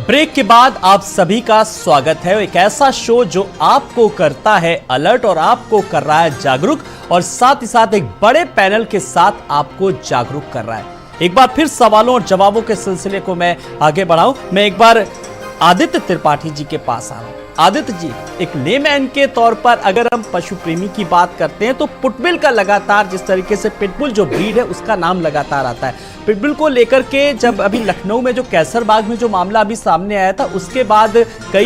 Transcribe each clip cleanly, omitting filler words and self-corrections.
Break के बाद आप सभी का स्वागत है। एक ऐसा शो जो आपको करता है अलर्ट और आपको कर रहा है जागरूक, और साथ ही साथ एक बड़े पैनल के साथ आपको जागरूक कर रहा है। एक बार फिर सवालों और जवाबों के सिलसिले को मैं आगे बढ़ाऊं। मैं एक बार आदित्य त्रिपाठी जी के पास आ रहा हूं। आदित्य जी, एक लेमैन के तौर पर अगर हम पशु प्रेमी की बात करते हैं तो पिटबुल का लगातार, जिस तरीके से पिटबुल जो ब्रीड है उसका नाम लगातार आता है। पिटबुल को लेकर के जब अभी लखनऊ में जो कैसरबाग में जो मामला अभी सामने आया था, उसके बाद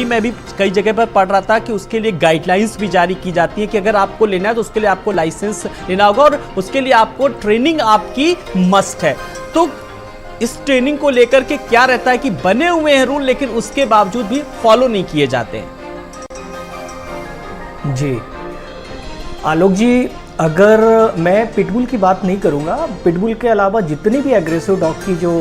मैं भी कई जगह पर पढ़ रहा था कि उसके लिए गाइडलाइंस भी जारी की जाती है कि अगर आपको लेना है तो उसके लिए आपको लाइसेंस लेना होगा और उसके लिए आपको ट्रेनिंग आपकी मस्ट है। तो इस ट्रेनिंग को लेकर के क्या रहता है कि बने हुए हैं रूल, लेकिन उसके बावजूद भी फॉलो नहीं किए जाते हैं। जी आलोक जी, अगर मैं पिटबुल की बात नहीं करूंगा, पिटबुल के अलावा जितनी भी एग्रेसिव डॉग की जो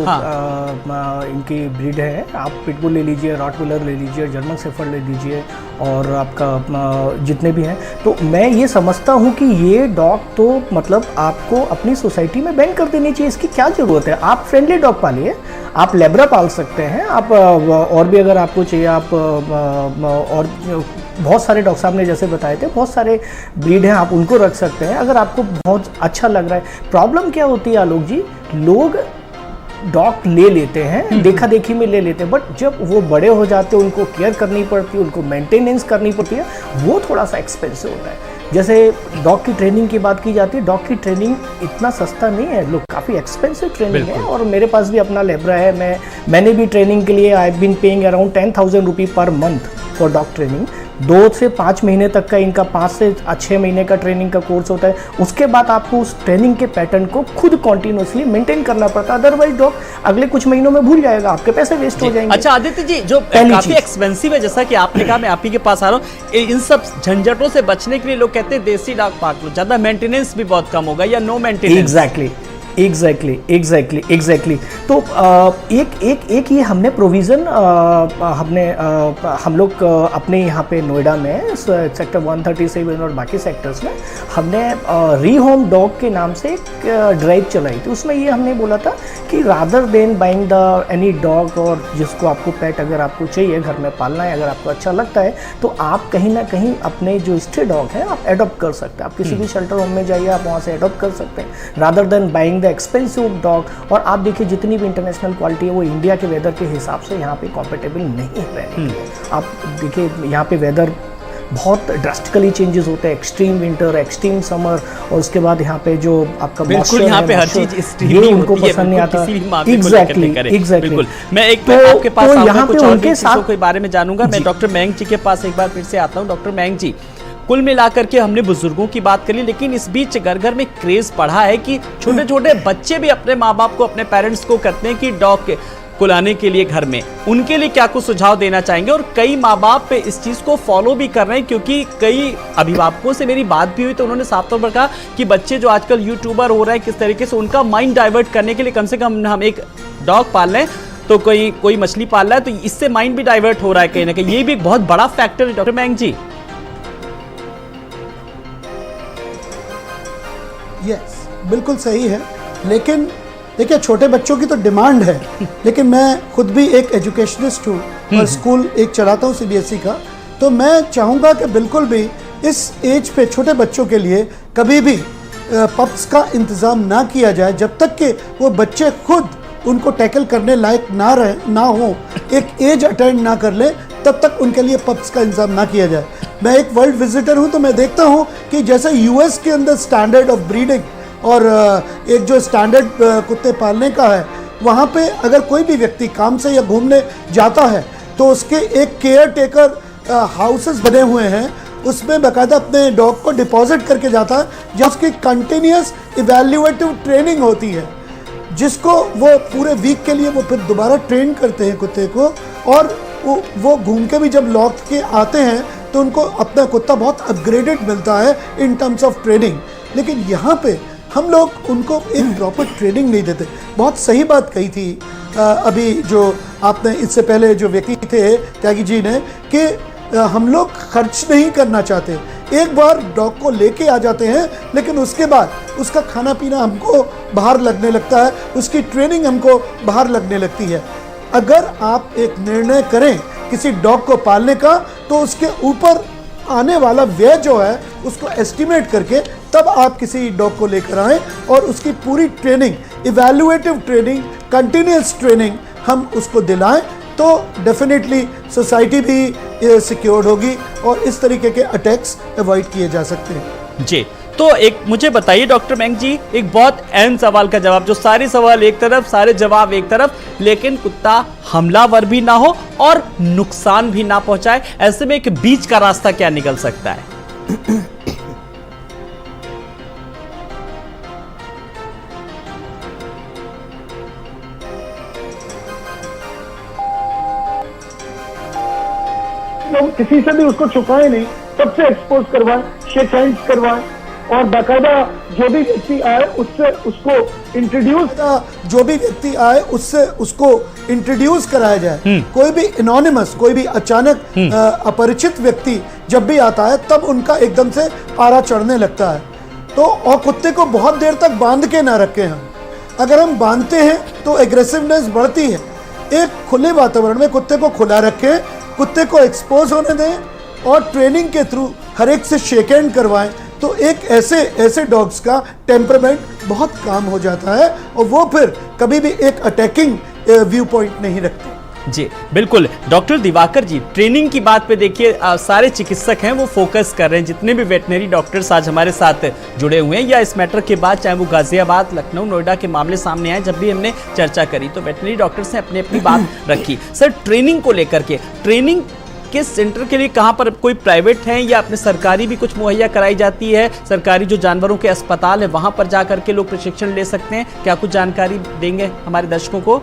इनकी ब्रीड है, आप पिटबुल ले लीजिए, रॉटविलर ले लीजिए, जर्मन शेफर्ड ले लीजिए, और आपका जितने भी हैं, तो मैं ये समझता हूँ कि ये डॉग तो मतलब आपको अपनी सोसाइटी में बैन कर देनी चाहिए। इसकी क्या ज़रूरत है? आप फ्रेंडली डॉग पालिए, आप लेब्रा पाल सकते हैं, आप और भी अगर आपको चाहिए, आप और बहुत सारे डॉग साहब ने जैसे बताए थे, बहुत सारे ब्रीड हैं, आप उनको रख सकते हैं अगर आपको बहुत अच्छा लग रहा है। प्रॉब्लम क्या होती है आलोक जी, लोग डॉग ले लेते हैं, देखा देखी में ले लेते हैं, बट जब वो बड़े हो जाते हैं उनको केयर करनी पड़ती है, उनको मेंटेनेंस करनी पड़ती है, वो थोड़ा सा एक्सपेंसिव होता है। जैसे डॉग की ट्रेनिंग की बात की जाती है, डॉग की ट्रेनिंग इतना सस्ता नहीं है, लोग काफ़ी एक्सपेंसिव ट्रेनिंग है। और मेरे पास भी अपना लेब्रा है, मैंने भी ट्रेनिंग के लिए I been paying around 10,000 rupee per month for dog training. 2 से 5 महीने तक का इनका 5 से 6 महीने का ट्रेनिंग का कोर्स होता है। उसके बाद आपको उस ट्रेनिंग के पैटर्न को खुद कॉन्टिन्यूसली मेंटेन करना पड़ता है, अदरवाइज डॉग अगले कुछ महीनों में भूल जाएगा, आपके पैसे वेस्ट हो जाएंगे। अच्छा आदित्य जी, जो काफी एक्सपेंसिव है, जैसा कि आपने कहा, मैं आप ही के पास आ रहा हूँ, इन सब झंझटों से बचने के लिए लोग कहते हैं देसी डॉग पाल लो, ज्यादा मेंटेनेंस भी बहुत कम होगा या नो मेंटेनेंस। एग्जैक्टली। तो एक ये हमने प्रोविज़न हम लोग अपने यहाँ पे नोएडा में सेक्टर 137 और बाकी सेक्टर्स में हमने रीहोम डॉग के नाम से एक ड्राइव चलाई थी। उसमें ये हमने बोला था कि rather than buying the any dog, और जिसको आपको पेट अगर आपको चाहिए घर में पालना है, अगर आपको अच्छा लगता है, तो आप कहीं ना कहीं अपने जो स्ट्रे डॉग हैं आप एडॉप्ट कर सकते हैं। आप किसी भी शेल्टर होम में जाइए, आप वहाँ से एडॉप्ट कर सकते हैं rather than buying the expensive dog. और आप देखिए जितनी भी इंटरनेशनल क्वालिटी है वो इंडिया के वेदर के हिसाब से यहाँ पे कॉम्पेटेबल नहीं है। आप देखिए यहाँ पे वेदर बहुत ड्रास्टिकली चेंजेस होते हैं, एक्सट्रीम विंटर, एक्सट्रीम समर, और उसके बाद यहाँ पे जो आपका बिल्कुल यहाँ पे हर चीज ये उनको पसंद नहीं आता। एग्जैक्टली। मैं एक तो आपके पास यहाँ पे उनके साथ के बारे में जानूंगा। मैं डॉक्टर मयंक जी के पास एक बार फिर से आता हूँ। डॉक्टर मयंक जी, कुल मिलाकर के हमने बुजुर्गों की बात करी, लेकिन इस बीच घर घर में क्रेज बढ़ा है कि छोटे छोटे बच्चे भी अपने माँ बाप को, अपने पेरेंट्स को कहते हैं कि डॉग को लाने के लिए घर में, उनके लिए क्या कुछ सुझाव देना चाहेंगे? और कई माँ बाप पे इस चीज को फॉलो भी कर रहे हैं, क्योंकि कई अभिभावकों से मेरी बात भी हुई तो उन्होंने साफ तौर पर कहा कि बच्चे जो आजकल यूट्यूबर हो रहे हैं, किस तरीके से उनका माइंड डाइवर्ट करने के लिए कम से कम हम एक डॉग पाल रहे हैं, तो कोई मछली पाल रहा है, तो इससे माइंड भी डाइवर्ट हो रहा है कहीं ना कहीं। ये भी एक बहुत बड़ा फैक्टर है डॉक्टर मयंक जी। यस, बिल्कुल सही है। लेकिन देखिए, छोटे बच्चों की तो डिमांड है, लेकिन मैं खुद भी एक एजुकेशनिस्ट हूँ और स्कूल एक चलाता हूँ CBSE का, तो मैं चाहूँगा कि बिल्कुल भी इस एज पे छोटे बच्चों के लिए कभी भी पप्स का इंतज़ाम ना किया जाए, जब तक कि वो बच्चे खुद उनको टैकल करने लायक ना हो, एक एज अटेंड ना कर ले, तब तक उनके लिए पप्स का इंतज़ाम ना किया जाए। मैं एक वर्ल्ड विजिटर हूँ, तो मैं देखता हूँ कि जैसे US के अंदर स्टैंडर्ड ऑफ ब्रीडिंग और एक जो स्टैंडर्ड कुत्ते पालने का है, वहाँ पे अगर कोई भी व्यक्ति काम से या घूमने जाता है तो उसके एक केयर टेकर हाउसेस बने हुए हैं, उसमें बाकायदा अपने डॉग को डिपॉजिट करके जाता है, जहाँ उसकी कंटिन्यूस इवैल्यूएटिव ट्रेनिंग होती है, जिसको वो पूरे वीक के लिए वो फिर दोबारा ट्रेन करते हैं कुत्ते को, और वो घूम के भी जब लौट के आते हैं तो उनको अपना कुत्ता बहुत अपग्रेडेड मिलता है इन टर्म्स ऑफ ट्रेनिंग। लेकिन यहाँ पे हम लोग उनको एक प्रॉपर ट्रेनिंग नहीं देते। बहुत सही बात कही थी अभी जो आपने इससे पहले जो व्यक्ति थे त्यागी जी ने, कि हम लोग खर्च नहीं करना चाहते। एक बार डॉग को लेके आ जाते हैं, लेकिन उसके बाद उसका खाना पीना हमको बाहर लगने लगता है, उसकी ट्रेनिंग हमको बाहर लगने लगती है। अगर आप एक निर्णय करें किसी डॉग को पालने का, तो उसके ऊपर आने वाला व्यय जो है उसको एस्टिमेट करके तब आप किसी डॉग को लेकर आएं और उसकी पूरी training, evaluative training, continuous training हम उसको दिलाएं, तो डेफिनेटली सोसाइटी भी सिक्योर्ड होगी और इस तरीके के अटैक्स अवॉइड किए जा सकते हैं। जी, तो एक मुझे बताइए डॉक्टर मेंग जी, एक बहुत अहम सवाल का जवाब, जो सारे सवाल एक तरफ, सारे जवाब एक तरफ, लेकिन कुत्ता हमलावर भी ना हो और नुकसान भी ना पहुंचाए, ऐसे में एक बीच का रास्ता क्या निकल सकता है? तो किसी से भी उसको छुपाए नहीं, सबसे एक्सपोज करवाएं, शेक हैंड्स करवाएं और बाकायदा जो भी व्यक्ति आए उससे उसको इंट्रोड्यूस जो भी व्यक्ति आए उससे उसको इंट्रोड्यूस कराया जाए। कोई भी एनोनिमस, कोई भी अचानक अपरिचित व्यक्ति जब भी आता है तब उनका एकदम से पारा चढ़ने लगता है। तो और कुत्ते को बहुत देर तक बांध के ना रखें हम। अगर हम बांधते हैं तो एग्रेसिवनेस बढ़ती है। एक खुले वातावरण में कुत्ते को खुला रखें, कुत्ते को एक्सपोज होने दें और ट्रेनिंग के थ्रू हर एक से शेक हैंड करवाएं, तो एक ऐसे डॉग्स का टेम्परामेंट बहुत काम हो जाता है और वो फिर कभी भी एक अटैकिंग व्यू पॉइंट नहीं रखते। जी बिल्कुल। डॉक्टर दिवाकर जी, ट्रेनिंग की बात पे देखिए सारे चिकित्सक हैं वो फोकस कर रहे हैं, जितने भी वेटनरी डॉक्टर्स आज हमारे साथ जुड़े हुए हैं, या इस मैटर के बाद चाहे वो गाजियाबाद, लखनऊ, नोएडा के मामले सामने आए, जब भी हमने चर्चा करी तो वेटनरी डॉक्टर्स ने अपनी अपनी बात रखी। सर, ट्रेनिंग को लेकर के, ट्रेनिंग के सेंटर के लिए कहाँ पर, कोई प्राइवेट है या अपने सरकारी भी कुछ मुहैया कराई जाती है? सरकारी जो जानवरों के अस्पताल है वहाँ पर जा करके लोग प्रशिक्षण ले सकते हैं? क्या कुछ जानकारी देंगे हमारे दर्शकों को?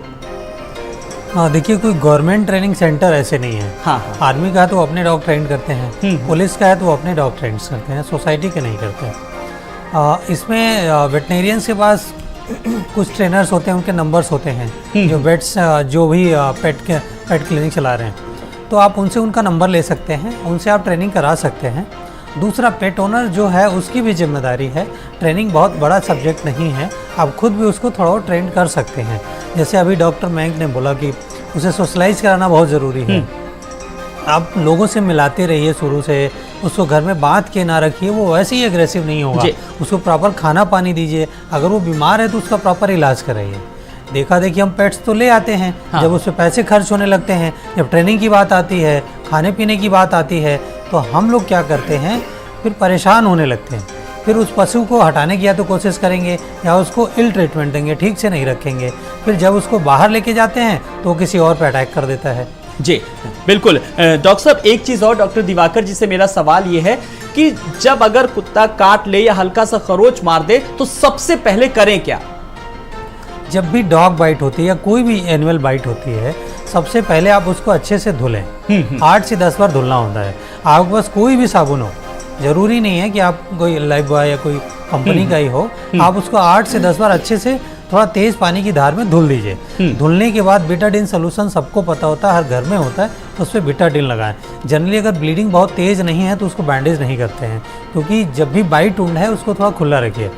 हाँ, देखिए कोई गवर्नमेंट ट्रेनिंग सेंटर ऐसे नहीं है। हाँ। आर्मी का है तो वो अपने डॉग ट्रेन करते हैं, पुलिस का है तो वो अपने डॉग ट्रेन करते हैं, सोसाइटी के नहीं करते। इसमें वेटनेरियंस के पास कुछ ट्रेनर्स होते हैं, उनके नंबर्स होते हैं, जो वेट्स जो भी पेट क्लिनिक चला रहे हैं, तो आप उनसे उनका नंबर ले सकते हैं, उनसे आप ट्रेनिंग करा सकते हैं। दूसरा, पेट ओनर जो है उसकी भी जिम्मेदारी है। ट्रेनिंग बहुत बड़ा सब्जेक्ट नहीं है, आप खुद भी उसको थोड़ा ट्रेन कर सकते हैं। जैसे अभी डॉक्टर मैंग ने बोला कि उसे सोशलाइज कराना बहुत ज़रूरी है। आप लोगों से मिलाते रहिए शुरू से, उसको घर में बांध के ना रखिए, वो वैसे ही एग्रेसिव नहीं होगा। उसको प्रॉपर खाना पानी दीजिए, अगर वो बीमार है तो उसका प्रॉपर इलाज कराइए। देखा देखिए हम पेट्स तो ले आते हैं, जब उस पर पैसे खर्च होने लगते हैं, जब ट्रेनिंग की बात आती है, खाने पीने की बात आती है, तो हम लोग क्या करते हैं, फिर परेशान होने लगते हैं। फिर उस पशु को हटाने की या तो कोशिश करेंगे या उसको इल ट्रीटमेंट देंगे, ठीक से नहीं रखेंगे। फिर जब उसको बाहर लेके जाते हैं तो किसी और पे अटैक कर देता है। जी बिल्कुल। डॉक्टर साहब, एक चीज़ और डॉक्टर दिवाकर जी से मेरा सवाल ये है कि जब अगर कुत्ता काट ले या हल्का सा खरोच मार दे तो सबसे पहले करें क्या? जब भी डॉग बाइट होती है या कोई भी एनिमल बाइट होती है, सबसे पहले आप उसको अच्छे से धुलें। 8 से 10 बार धुलना होता है। आपके पास कोई भी साबुन हो, जरूरी नहीं है कि आप कोई लाइफ बॉय या कोई कंपनी का ही हो, आप उसको 8 से 10 बार अच्छे से थोड़ा तेज पानी की धार में धुल दीजिए। धुलने के बाद बीटाडिन सोल्यूशन सबको पता होता है, हर घर में होता है, तो उस पर बीटाडिन लगाएं। जनरली अगर ब्लीडिंग बहुत तेज नहीं है तो उसको बैंडेज नहीं करते हैं, क्योंकि जब भी बाइट वुंड है उसको थोड़ा खुला रखिए।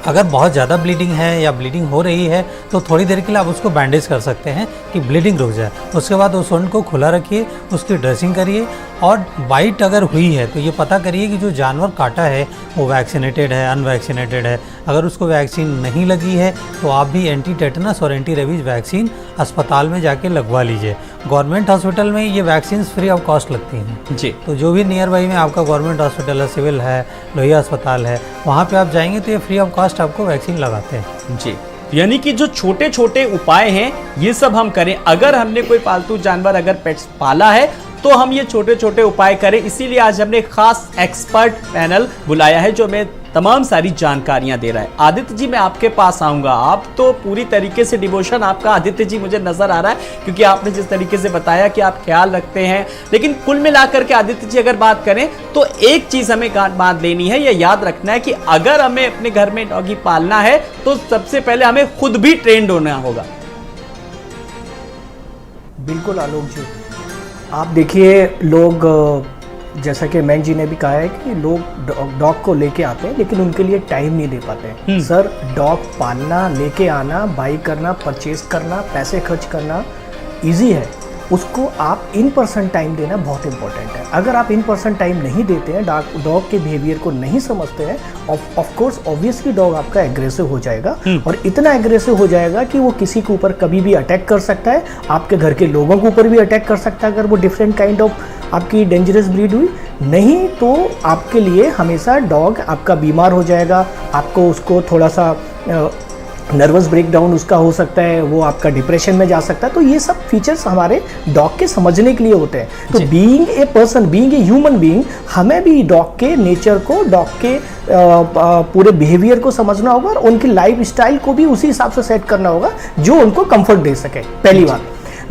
अगर बहुत ज़्यादा ब्लीडिंग है या ब्लीडिंग हो रही है तो थोड़ी देर के लिए आप उसको बैंडेज कर सकते हैं कि ब्लीडिंग रुक जाए। उसके बाद उस वुंड को खुला रखिए, उसकी ड्रेसिंग करिए, और बाइट अगर हुई है तो ये पता करिए कि जो जानवर काटा है वो वैक्सीनेटेड है, अनवैक्सीनेटेड है। अगर उसको वैक्सीन नहीं लगी है तो आप भी एंटी टेटनस और एंटी रेबीज वैक्सीन अस्पताल में जाके लगवा लीजिए। गवर्नमेंट हॉस्पिटल में ये वैक्सीन फ्री ऑफ कॉस्ट लगती हैं जी। तो जो भी नियर बाई में आपका गवर्नमेंट हॉस्पिटल है, सिविल है, लोहिया अस्पताल है, वहाँ पे आप जाएंगे तो ये फ्री ऑफ कॉस्ट आपको वैक्सीन लगाते हैं जी। यानी कि जो छोटे छोटे उपाय हैं ये सब हम करें। अगर हमने कोई पालतू जानवर, अगर पेट्स पाला है तो हम ये छोटे छोटे उपाय करें। इसीलिए आज हमने एक खास एक्सपर्ट पैनल बुलाया है जो हमें तमाम सारी जानकारियां दे रहा है। आदित्य जी, मैं आपके पास आऊंगा। आप तो पूरी तरीके से डिवोशन आपका आदित्य जी मुझे नजर आ रहा है, क्योंकि आपने जिस तरीके से बताया कि आप ख्याल रखते हैं। लेकिन कुल मिलाकर के आदित्य जी अगर बात करें तो एक चीज हमें गांठ बांध लेनी है, यह याद रखना है कि अगर हमें अपने घर में डॉगी पालना है तो सबसे पहले हमें खुद भी ट्रेंड होना होगा। बिल्कुल आलोक जी, आप देखिए लोग, जैसा कि मैंग जी ने भी कहा है कि लोग डॉग को लेके आते हैं लेकिन उनके लिए टाइम नहीं दे पाते हैं। सर, डॉग पालना, लेके आना, बाई करना, परचेज करना, पैसे खर्च करना, इजी है उसको आप इन पर्सन टाइम देना बहुत इंपॉर्टेंट है। अगर आप इन पर्सन टाइम नहीं देते हैं, डॉग के बिहेवियर को नहीं समझते हैं, ऑफ कोर्स ऑब्वियसली डॉग आपका एग्रेसिव हो जाएगा और इतना एग्रेसिव हो जाएगा कि वो किसी के ऊपर कभी भी अटैक कर सकता है, आपके घर के लोगों के ऊपर भी अटैक कर सकता है अगर वो डिफरेंट काइंड ऑफ आपकी डेंजरस ब्रीड हुई। नहीं तो आपके लिए हमेशा डॉग आपका बीमार हो जाएगा, आपको उसको थोड़ा सा नर्वस ब्रेकडाउन उसका हो सकता है, वो आपका डिप्रेशन में जा सकता है। तो ये सब फीचर्स हमारे डॉग के समझने के लिए होते हैं। तो being a person, being a human being, हमें भी डॉग के नेचर को, डॉग के पूरे बिहेवियर को समझना होगा और उनकी लाइफ स्टाइल को भी उसी हिसाब से सेट करना होगा जो उनको कंफर्ट दे सके, पहली बात।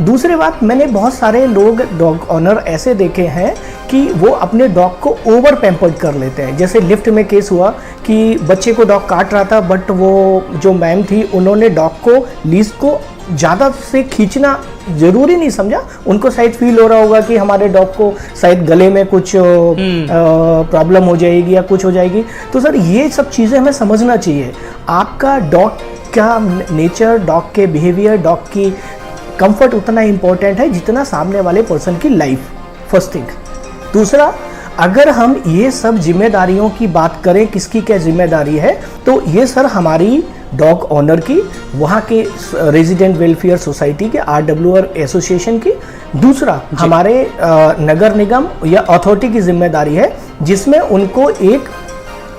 दूसरी बात, मैंने बहुत सारे लोग डॉग ऑनर ऐसे देखे हैं कि वो अपने डॉग को ओवर पैम्पर्ड कर लेते हैं। जैसे लिफ्ट में केस हुआ कि बच्चे को डॉग काट रहा था, बट वो जो मैम थी उन्होंने डॉग को लीज को ज़्यादा से खींचना ज़रूरी नहीं समझा। उनको शायद फील हो रहा होगा कि हमारे डॉग को शायद गले में कुछ प्रॉब्लम हो जाएगी या कुछ हो जाएगी। तो सर ये सब चीज़ें हमें समझना चाहिए। आपका डॉग का नेचर, डॉग के बिहेवियर, डॉग की कंफर्ट उतना इंपॉर्टेंट है जितना सामने वाले पर्सन की लाइफ, फर्स्ट थिंग। दूसरा, अगर हम ये सब जिम्मेदारियों की बात करें, किसकी क्या जिम्मेदारी है, तो ये सर हमारी डॉग ऑनर की, वहाँ के रेजिडेंट वेलफेयर सोसाइटी के RWR एसोसिएशन की। दूसरा, हमारे नगर निगम या अथॉरिटी की जिम्मेदारी है जिसमें उनको एक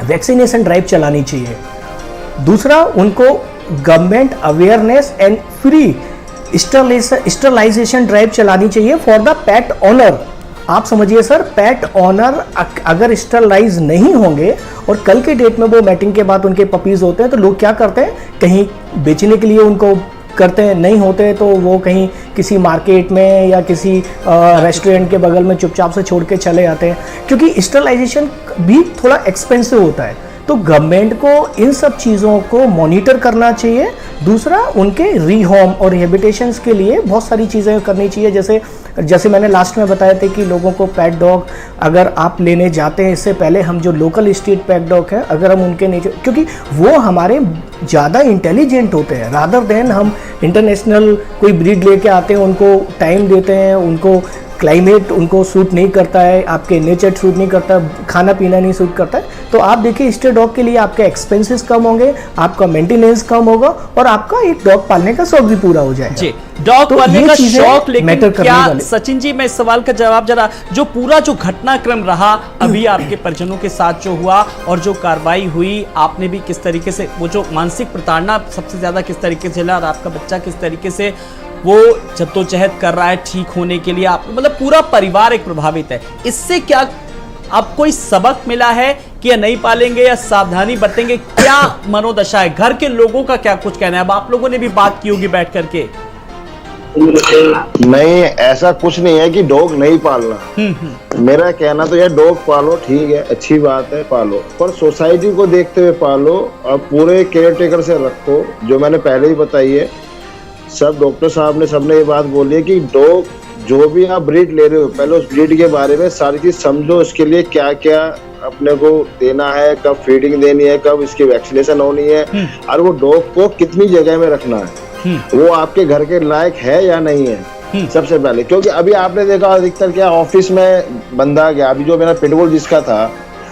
वैक्सीनेशन ड्राइव चलानी चाहिए। दूसरा, उनको government awareness and free sterilization drive चलानी चाहिए फॉर द पेट ऑनर। आप समझिए सर, पेट ऑनर अगर स्टरलाइज नहीं होंगे और कल के डेट में वो मैटिंग के बाद उनके पपीज होते हैं तो लोग क्या करते हैं, कहीं बेचने के लिए उनको करते हैं, नहीं होते तो वो कहीं किसी मार्केट में या किसी रेस्टोरेंट के बगल में चुपचाप से छोड़ के चले जाते हैं, क्योंकि स्टरलाइजेशन भी थोड़ा एक्सपेंसिव होता है। तो गवर्नमेंट को इन सब चीज़ों को मॉनिटर करना चाहिए। दूसरा, उनके रीहोम और रिहेबिलिटेशंस के लिए बहुत सारी चीज़ें करनी चाहिए। जैसे मैंने लास्ट में बताया था कि लोगों को पेट डॉग अगर आप लेने जाते हैं, इससे पहले हम जो लोकल स्ट्रीट पेट डॉग हैं, अगर हम उनके नेचर, क्योंकि वो हमारे ज़्यादा इंटेलिजेंट होते हैं रादर देन हम इंटरनेशनल कोई ब्रीड लेके आते हैं, उनको टाइम देते हैं, उनको क्लाइमेट उनको सूट नहीं करता है, आपके नेचर सूट नहीं करता, खाना पीना नहीं सूट करता है, तो आप देखिए स्ट्रे डॉग के लिए आपके एक्सपेंसेस कम होंगे, आपका मेंटेनेंस कम होगा और आपका एक डॉग पालने का शौक भी पूरा हो जाएगा। जी, डॉग पालने का शौक, लेकिन क्या सचिन जी, मैं इस सवाल का जवाब जरा, जो पूरा जो घटनाक्रम रहा अभी आपके परिजनों के साथ जो हुआ और जो कार्रवाई हुई, आपने भी किस तरीके से वो जो मानसिक प्रताड़ना सबसे ज्यादा किस तरीके से झेला और आपका बच्चा किस तरीके से वो जद्दोजहद कर रहा है ठीक होने के लिए, आप मतलब पूरा परिवार एक प्रभावित है, इससे क्या आपको कोई सबक मिला है कि या नहीं पालेंगे या सावधानी बरतेंगे, क्या मनोदशा है, घर के लोगों का क्या कुछ कहना है? अब आप लोगों ने भी बात की होगी बैठ करके। नहीं, ऐसा कुछ नहीं है कि डॉग नहीं पालना। मेरा कहना तो यार डॉग पालो, ठीक है, अच्छी बात है, पालो, पर सोसाइटी को देखते हुए पालो और पूरे केयर टेकर से रखो। जो मैंने पहले ही बताई है, सब डॉक्टर साहब ने सबने ये बात बोली है कि डॉग जो भी आप ब्रीड ले रहे हो, पहले उस ब्रीड के बारे में सारी चीज समझो, उसके लिए क्या क्या अपने को देना है, कब फीडिंग देनी है, कब इसकी वैक्सीनेशन होनी है, और वो डॉग को कितनी जगह में रखना है, वो आपके घर के लायक है या नहीं है, सबसे पहले। क्योंकि अभी आपने देखा अधिकतर क्या ऑफिस में बंदा गया, अभी जो मेरा पिटबुल जिसका था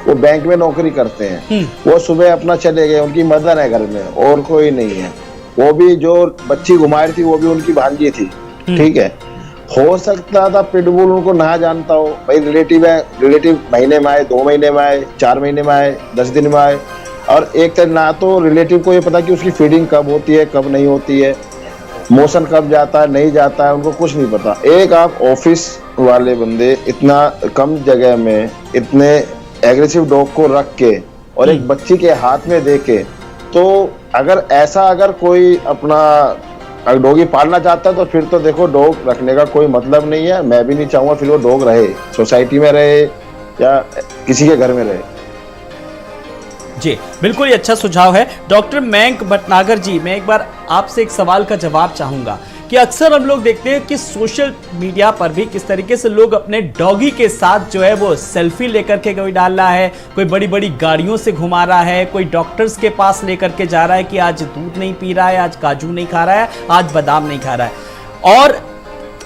वो बैंक में नौकरी करते हैं, वो सुबह अपना चले गए, उनकी मदर है घर में और कोई नहीं है, वो भी जो बच्ची घुमाई थी वो भी उनकी भांजी थी, ठीक है। हो सकता था पिटबुल उनको ना जानता हो, भाई रिलेटिव है, रिलेटिव महीने में आए, 2 महीने में आए, 4 महीने में आए, 10 दिन में आए, और एक तरह ना तो रिलेटिव को ये पता कि उसकी फीडिंग कब होती है कब नहीं होती है, मोशन कब जाता है नहीं जाता है, उनको कुछ नहीं पता। एक आप ऑफिस वाले बंदे इतना कम जगह में इतने एग्रेसिव डॉग को रख के और एक बच्ची के हाथ में दे के, तो अगर कोई अपना डॉगी पालना चाहता है तो फिर तो देखो डॉग रखने का कोई मतलब नहीं है। मैं भी नहीं चाहूंगा फिर वो डॉग रहे, सोसाइटी में रहे या किसी के घर में रहे। जी बिल्कुल, ये अच्छा सुझाव है। डॉक्टर मयंक भटनागर जी, मैं एक बार आपसे एक सवाल का जवाब चाहूंगा कि अक्सर हम लोग देखते हैं कि सोशल मीडिया पर भी किस तरीके से लोग अपने डॉगी के साथ जो है वो सेल्फी लेकर के कोई डाल रहा है, कोई बड़ी बड़ी गाड़ियों से घुमा रहा है, कोई डॉक्टर्स के पास लेकर के जा रहा है कि आज दूध नहीं पी रहा है, आज काजू नहीं खा रहा है, आज बादाम नहीं खा रहा है। और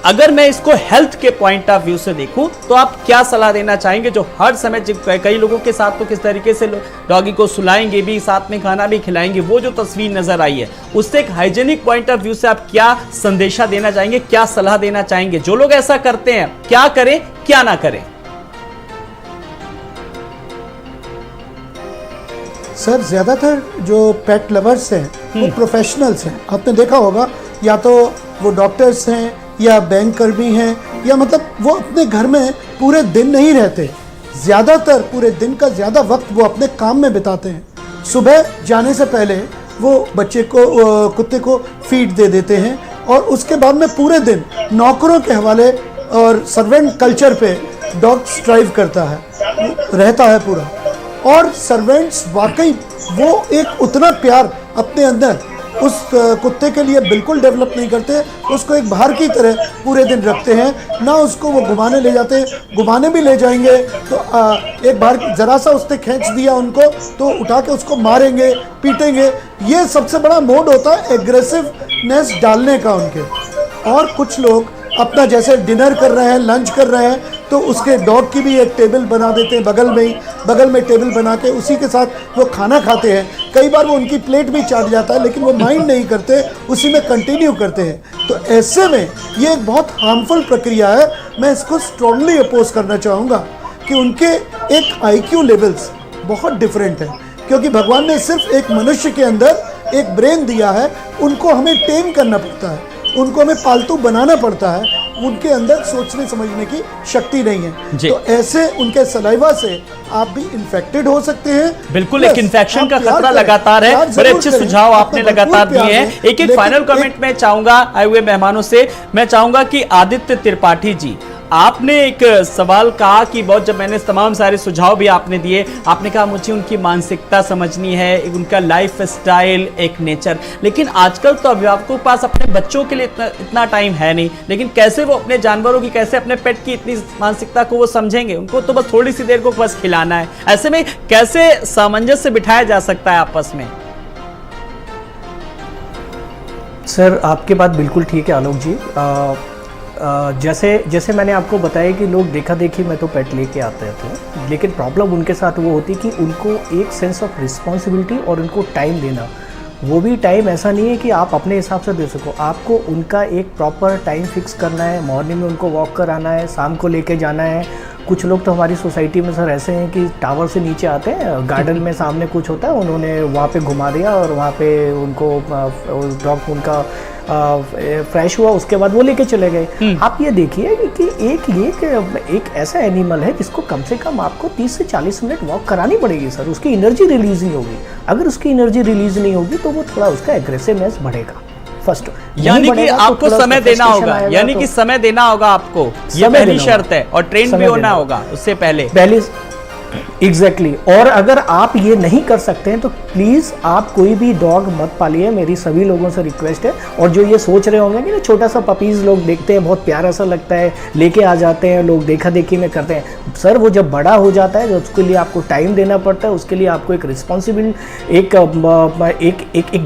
अगर मैं इसको हेल्थ के पॉइंट ऑफ व्यू से देखूं तो आप क्या सलाह देना चाहेंगे, जो हर समय कई लोगों के साथ तो किस तरीके से डॉगी को सुलाएंगे भी, साथ में खाना भी खिलाएंगे, वो जो तस्वीर नजर आई है उससे एक हाइजेनिक पॉइंट ऑफ व्यू से आप क्या संदेशा देना चाहेंगे, क्या सलाह देना चाहेंगे? जो लोग ऐसा करते हैं क्या करें क्या ना करें? सर ज़्यादातर जो पेट लवर्स हैं वो प्रोफेशनल्स हैं। आपने देखा होगा, या तो वो डॉक्टर्स हैं या बैंक कर्मी हैं, या मतलब वो अपने घर में पूरे दिन नहीं रहते, ज़्यादातर पूरे दिन का ज़्यादा वक्त वो अपने काम में बिताते हैं। सुबह जाने से पहले वो बच्चे को कुत्ते को फीड दे देते हैं और उसके बाद में पूरे दिन नौकरों के हवाले और सर्वेंट कल्चर पे डॉग स्ट्राइव करता है, रहता है पूरा। और सर्वेंट्स वाकई वो एक उतना प्यार अपने अंदर उस कुत्ते के लिए बिल्कुल डेवलप नहीं करते, उसको एक बाहर की तरह पूरे दिन रखते हैं ना। उसको वो घुमाने ले जाते हैं, घुमाने भी ले जाएंगे तो एक बार ज़रा सा उसने खींच दिया उनको तो उठा के उसको मारेंगे, पीटेंगे। ये सबसे बड़ा मोड होता है एग्रेसिवनेस डालने का उनके। और कुछ लोग अपना जैसे डिनर कर रहे हैं, लंच कर रहे हैं, तो उसके डॉग की भी एक टेबल बना देते हैं बगल में ही, बगल में टेबल बना के उसी के साथ वो खाना खाते हैं। कई बार वो उनकी प्लेट भी चाट जाता है लेकिन वो माइंड नहीं करते, उसी में कंटिन्यू करते हैं। तो ऐसे में ये एक बहुत हार्मफुल प्रक्रिया है। मैं इसको स्ट्रांगली अपोज करना चाहूँगा कि उनके एक IQ लेवल्स बहुत डिफरेंट है, क्योंकि भगवान ने सिर्फ एक मनुष्य के अंदर एक ब्रेन दिया है, उनको हमें टेम करना पड़ता है, उनको हमें पालतू बनाना पड़ता है। उनके अंदर सोचने समझने की शक्ति नहीं है। तो ऐसे उनके सलाइवा से आप भी इन्फेक्टेड हो सकते हैं। बिल्कुल, एक इन्फेक्शन का खतरा लगातार है। बड़े अच्छे सुझाव आपने लगातार दिए हैं। एक फाइनल कमेंट मैं चाहूंगा आए हुए मेहमानों से, मैं चाहूंगा कि आदित्य त्रिपाठी जी, आपने एक सवाल कहा कि बहुत, जब मैंने तमाम सारे सुझाव भी आपने दिए, आपने कहा मुझे उनकी मानसिकता समझनी है, उनका लाइफ स्टाइल, एक नेचर। लेकिन आजकल तो अभिभावकों के पास अपने बच्चों के लिए इतना टाइम है नहीं, लेकिन कैसे वो अपने जानवरों की, कैसे अपने पेट की इतनी मानसिकता को वो समझेंगे? उनको तो बस थोड़ी सी देर को बस खिलाना है। ऐसे में कैसे सामंजस्य बिठाया जा सकता है आपस में? सर आपकी बात बिल्कुल ठीक है आलोक जी। जैसे मैंने आपको बताया कि लोग देखा देखी में तो पेट लेके आते थे, लेकिन प्रॉब्लम उनके साथ वो होती कि उनको एक सेंस ऑफ रिस्पॉन्सिबिलिटी और उनको टाइम देना, वो भी टाइम ऐसा नहीं है कि आप अपने हिसाब से दे सको। आपको उनका एक प्रॉपर टाइम फिक्स करना है। मॉर्निंग में उनको वॉक कराना है, शाम को लेके जाना है। कुछ लोग तो हमारी सोसाइटी में सर ऐसे हैं कि टावर से नीचे आते हैं, गार्डन में सामने कुछ होता है, उन्होंने वहाँ पे घुमा दिया और वहाँ पे उनको डॉग उनका फ्रेश हुआ, उसके बाद वो लेके चले गए। आप ये देखिए कि एक ऐसा एनिमल है जिसको कम से कम आपको 30 से 40 मिनट वॉक करानी पड़ेगी सर, उसकी एनर्जी रिलीज नहीं होगी। अगर उसकी एनर्जी रिलीज नहीं होगी तो वो थोड़ा उसका एग्रेसिवनेस बढ़ेगा। फर्स्ट यानी कि आपको समय देना होगा, यानी कि समय देना होगा आपको, ये पहली शर्त है। और ट्रेन भी होना होगा उससे पहले। एग्जैक्टली। और अगर आप ये नहीं कर सकते हैं तो प्लीज़ आप कोई भी डॉग मत पालिए, मेरी सभी लोगों से रिक्वेस्ट है। और जो ये सोच रहे होंगे कि ना छोटा सा पपीज़ लोग देखते हैं, बहुत प्यारा सा लगता है, लेके आ जाते हैं लोग, देखा देखी में करते हैं। सर वो जब बड़ा हो जाता है, उसके लिए आपको टाइम देना पड़ता है, उसके लिए आपको एक रिस्पॉन्सिबिल एक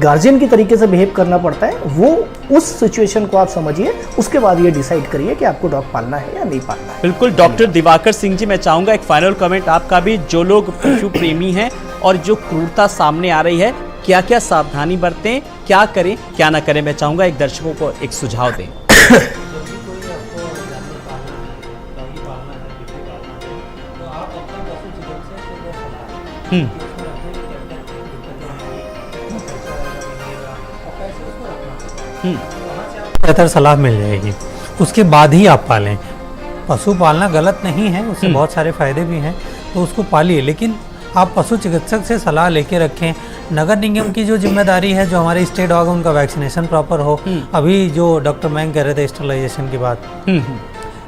गार्जियन की तरीके से बिहेव करना पड़ता है। वो उस सिचुएशन को आप समझिए, उसके बाद ये डिसाइड करिए कि आपको डॉग पालना है या नहीं पालना है। बिल्कुल। डॉक्टर दिवाकर सिंह जी, मैं चाहूंगा एक फाइनल कमेंट आपका भी। जो लोग पशु प्रेमी हैं और जो क्रूरता सामने आ रही है, क्या क्या सावधानी बरतें, क्या करें क्या ना करें? मैं चाहूंगा एक दर्शकों को एक सुझाव दें। बेहतर सलाह मिल जाएगी, उसके बाद ही आप पालें। पशु पालना गलत नहीं है, उससे बहुत सारे फायदे भी हैं, तो उसको पालिए, लेकिन आप पशु चिकित्सक से सलाह लेके रखें। नगर निगम की जो जिम्मेदारी है, जो हमारे स्टे डॉग है उनका वैक्सीनेशन प्रॉपर हो। अभी जो डॉक्टर मैंग कह रहे थे स्टरलाइजेशन की बात,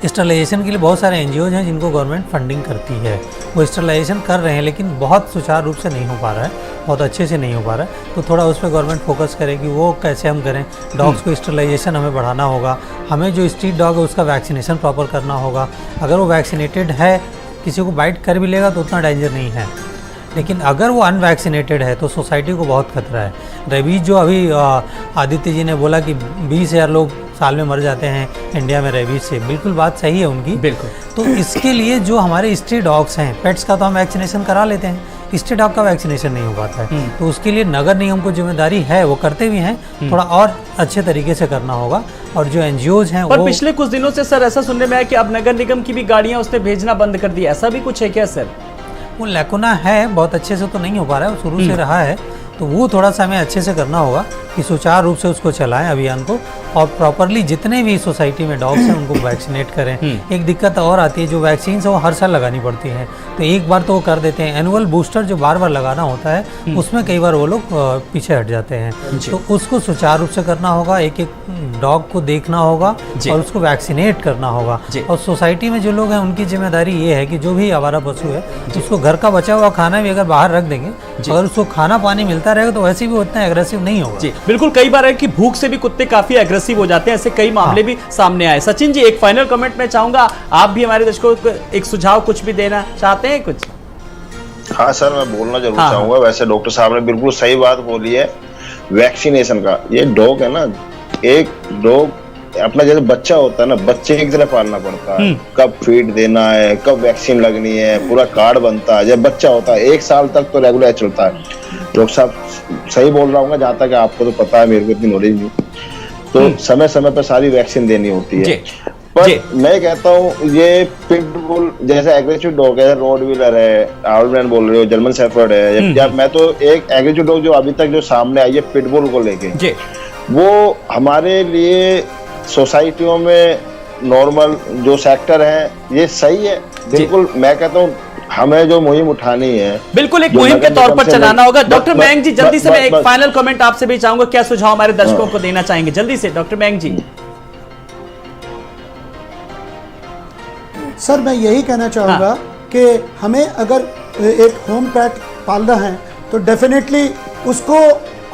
स्टरलाइजेशन के लिए बहुत सारे NGOs हैं जिनको गवर्नमेंट फंडिंग करती है, वो स्टरलाइजेशन कर रहे हैं, लेकिन बहुत सुचारू रूप से नहीं हो पा रहा है, बहुत अच्छे से नहीं हो पा रहा है। तो थोड़ा उस पर गवर्नमेंट फोकस करे कि वो कैसे हम करें। डॉग्स को स्टरलाइजेशन हमें बढ़ाना होगा, हमें जो स्ट्रीट डॉग है उसका वैक्सीनेशन प्रॉपर करना होगा। अगर वो वैक्सीनेटेड है, किसी को बाइट कर भी लेगा तो उतना डेंजर नहीं है। लेकिन अगर वो अनवैक्सीनेटेड है तो सोसाइटी को बहुत खतरा है। रेबीज जो अभी आदित्य जी ने बोला कि 20,000 लोग साल में मर जाते हैं इंडिया में रेबीज से, बिल्कुल बात सही है उनकी। बिल्कुल। तो इसके लिए जो हमारे स्ट्रीट डॉग्स हैं, पेट्स का तो हम वैक्सीनेशन करा लेते हैं, स्ट्रीट डॉग का वैक्सीनेशन नहीं हो पाता है। तो उसके लिए नगर निगम को जिम्मेदारी है, वो करते भी हैं, थोड़ा और अच्छे तरीके से करना होगा। और जो एनजीओज हैं पर पिछले कुछ दिनों से सर ऐसा सुनने में आया कि अब नगर निगम की भी गाड़ियां उसने भेजना बंद कर दी, ऐसा भी कुछ है क्या सर? वो लैकुना है, बहुत अच्छे से तो नहीं हो पा रहा है, वो शुरू से रहा है, तो वो थोड़ा सा हमें अच्छे से करना होगा कि सुचारू रूप से उसको चलाएं अभियान को, और प्रॉपरली जितने भी सोसाइटी में डॉग्स हैं उनको वैक्सीनेट करें। एक दिक्कत और आती है, जो वैक्सीन है वो हर साल लगानी पड़ती है, तो एक बार तो वो कर देते हैं, एनुअल बूस्टर जो बार बार लगाना होता है उसमें कई बार वो लोग पीछे हट जाते हैं। तो उसको सुचारू रूप से करना होगा, एक एक डॉग को देखना होगा और उसको वैक्सीनेट करना होगा। और सोसाइटी में जो लोग हैं उनकी जिम्मेदारी ये है कि जो भी आवारा पशु है उसको घर का बचा हुआ खाना भी अगर बाहर रख देंगे, अगर उसको खाना पानी मिलता रहेगा तो वैसे भी वो उतना एग्रेसिव नहीं होगा। जी बिल्कुल, कई बार है कि भूख से भी कुत्ते काफी एग्रेसिव हो जाते हैं, ऐसे कई मामले भी सामने आए। सचिन जी, एक फाइनल कमेंट में चाहूंगा, आप भी हमारे दर्शकों को एक सुझाव कुछ भी देना चाहते हैं कुछ? हाँ सर, मैं बोलना जरूर चाहूंगा। वैसे डॉक्टर साहब ने बिल्कुल सही बात बोली है वैक्सीनेशन का। ये डॉग है ना, एक डॉग अपना जैसे बच्चा होता है ना, बच्चे की तरह पालना पड़ता है। कब फीड देना है, कब वैक्सीन लगनी है, पूरा कार्ड बनता है। जब बच्चा होता है 1 साल तक तो रेगुलर चलता है। डॉक्टर साहब सही बोल रहा हूँ, जहाँ तक आपको तो पता है, मेरे को इतनी नॉलेज नहीं। तो समय समय पर सारी वैक्सीन देनी होती है। पर मैं कहता हूँ ये पिटबुल जैसे एग्रेसिव डॉग है, रोडवीलर है, आउलमैन बोल रहे हो, जर्मन शेफर्ड है, या मैं तो एक एग्रेसिव डॉग जो अभी तक जो सामने आई है पिटबुल को लेके, वो हमारे लिए सोसाइटियों में नॉर्मल जो सेक्टर है ये सही है। बिल्कुल मैं कहता हूँ हमें जो मुहिम उठानी है, बिल्कुल एक मुहिम के तौर पर चलाना होगा। डॉक्टर मयंक जी, जल्दी से मैं एक फाइनल कमेंट आपसे भी चाहूंगा, क्या सुझाव हमारे दर्शकों को देना चाहेंगे जल्दी से डॉक्टर मयंक जी? सर मैं यही कहना चाहूँगा कि हमें अगर एक होम पेट पालना है तो डेफिनेटली उसको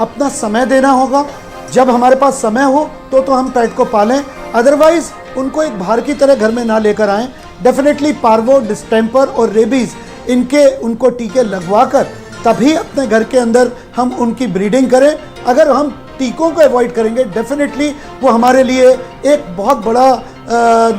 अपना समय देना होगा। जब हमारे पास समय हो तो हम पेट को पालें, अदरवाइज उनको एक भार की तरह घर में ना लेकर आएं। डेफिनेटली पार्वो, डिस्टेम्पर और रेबीज उनको टीके लगवाकर तभी अपने घर के अंदर हम उनकी ब्रीडिंग करें। अगर हम टीकों को अवॉइड करेंगे डेफिनेटली वो हमारे लिए एक बहुत बड़ा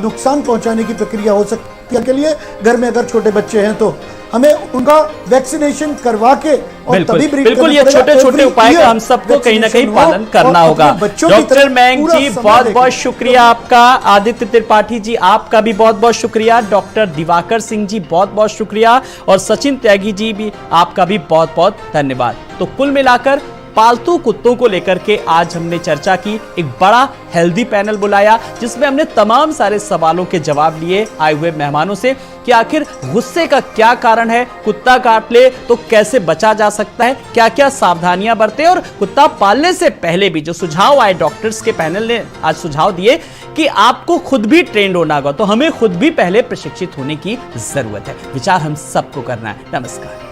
नुकसान पहुंचाने की प्रक्रिया हो सकती है। के लिए घर में अगर छोटे बच्चे हैं तो हमें उनका वैक्सीनेशन करवा के और तभी बिल्कुल ये छोटे छोटे उपाय का हम सबको कहीं ना कहीं पालन करना होगा। डॉक्टर मयंक जी बहुत बहुत शुक्रिया आपका। आदित्य त्रिपाठी जी आपका भी बहुत बहुत शुक्रिया। डॉक्टर दिवाकर सिंह जी बहुत बहुत शुक्रिया, और सचिन त्यागी जी भी आपका भी बहुत बहुत धन्यवाद। तो कुल मिलाकर पालतू कुत्तों को लेकर के आज हमने चर्चा की, एक बड़ा हेल्दी पैनल बुलाया जिसमें हमने तमाम सारे सवालों के जवाब लिए आए हुए मेहमानों से कि आखिर गुस्से का क्या कारण है, कुत्ता काट ले तो कैसे बचा जा सकता है, क्या क्या सावधानियां बरतें, और कुत्ता पालने से पहले भी जो सुझाव आए डॉक्टर्स के पैनल ने आज सुझाव दिए कि आपको खुद भी ट्रेंड होना होगा, तो हमें खुद भी पहले प्रशिक्षित होने की जरूरत है। विचार हम सबको करना है। नमस्कार।